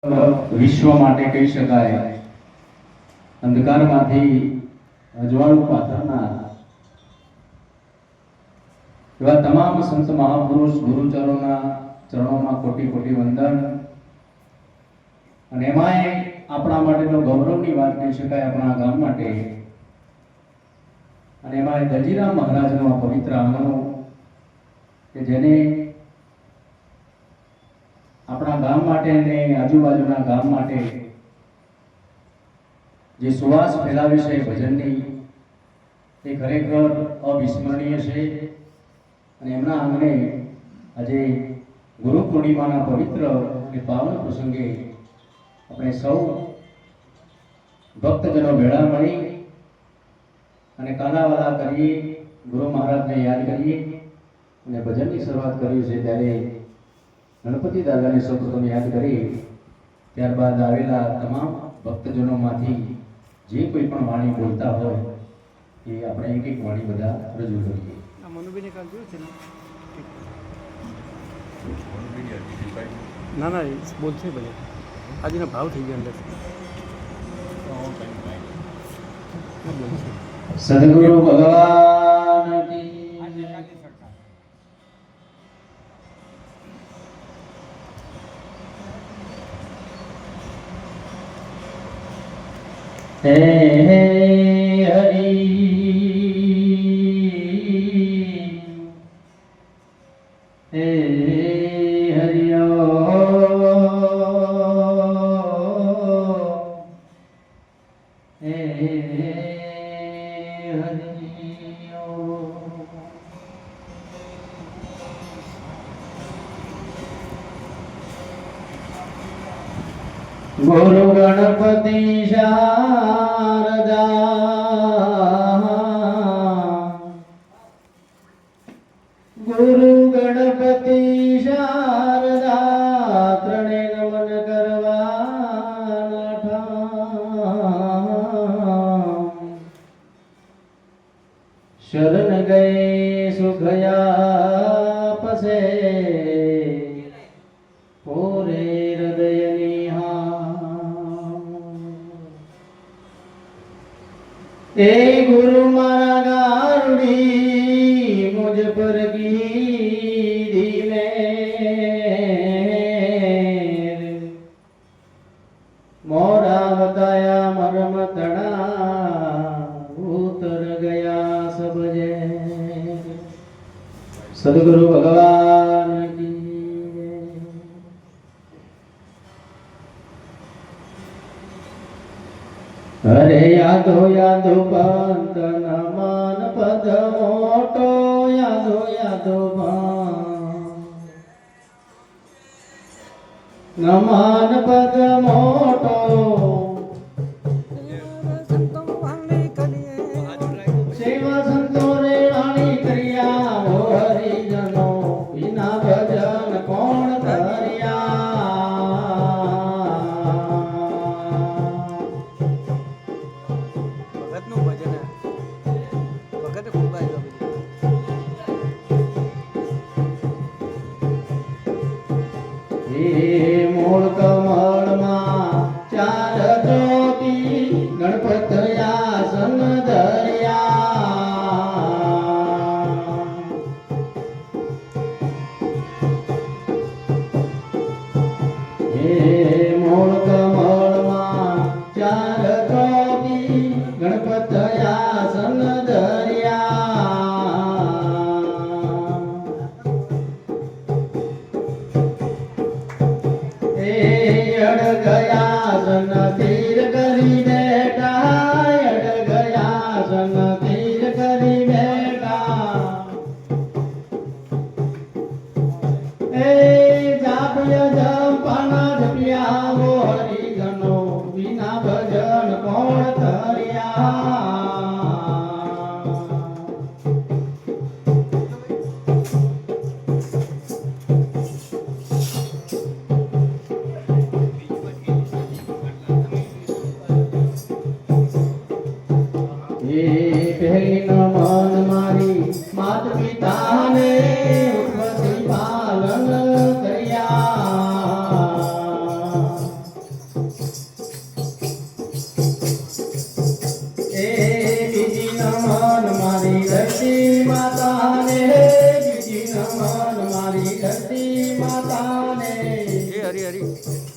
વિશ્વ માટે કહી શકાય અંધકારમાંથી અજવાળું પાથરનાર એવા તમામ સંત મહાપુરુષ ગુરુચરોના ચરણોમાં કોટી કોટી વંદન. અને એમાંય આપણા માટેનો ગૌરવની વાત કહી શકાય આપણા ગામ માટે. અને એમાંય દજીરામ મહારાજનું આ પવિત્ર આંગણું કે જેને આપણા ગામ માટે અને આજુબાજુના ગામ માટે જે સુવાસ ફેલાવી છે ભજનની, એ ખરેખર અવિસ્મરણીય છે. અને એમના આંગણે આજે ગુરુ પૂર્ણિમાના પવિત્ર અને પાવન પ્રસંગે આપણે સૌ ભક્તજનો ભેળા મળી અને કાલાવાલા કરીએ, ગુરુ મહારાજને યાદ કરીએ અને ભજનની શરૂઆત કરી છે. ત્યારે ગણપતિ દાદાને સૌપ્રથમ યાદ કરી, ત્યારબાદ આવેલા તમામ ભક્તજનોમાંથી જે કોઈ પણ વાણી બોલતા હોય એ આપણે એક એક વાણી બધા રજૂ કરીએ. ના ના બોલશે ભલે, આજનો ભાવ થઈ ગયો અંદર. સદગુરુ ભગવાન કી હે હરિ હે હરિ ગુરુ ગણપતિ શારદા, ગુરુ ગણપતિ શારદા ત્રણે નમન કરવાના ઠામ. શરણ ગયે સુખયા પસે પૂરે હૃદયની એ ગુરુ મારા ગારુડી મુझ પર કીધી મેર, મોરા બતાયા મરમ તણા ઉતર ગયા સબ ઝેર. સદગુરુ ભગવાન કી. અરે યાદો યાદો પંત નમન પદ મોટો, યાદો યાદો નમન પદ મોટો. સેવા સંતો રે વાણી કર્યા, હો હરિજનો વિના ભજન કોણ મૂળ કમળમાં ચાર જ્યોતિ ગણપતયાસન ધર્યા. હે મૂળ કમળમાં ચાર જ્યોતિ ગણપતયાસન ધર્યા. અડ ગયા સન તીર કરી બેઠા, અડ ગયા સન તીર કરી બેઠા. એ જાપ્ય જપાના જપ્યા, હો હરિજનો વિના ભજન કોણ કર્યા. પહેલી નમન મારી માત પિતાને ઉર્વશી પાલન કર્યા. ધરતી માતાને બીજી નમન મારી ધરતી માતાને એ હરી હરી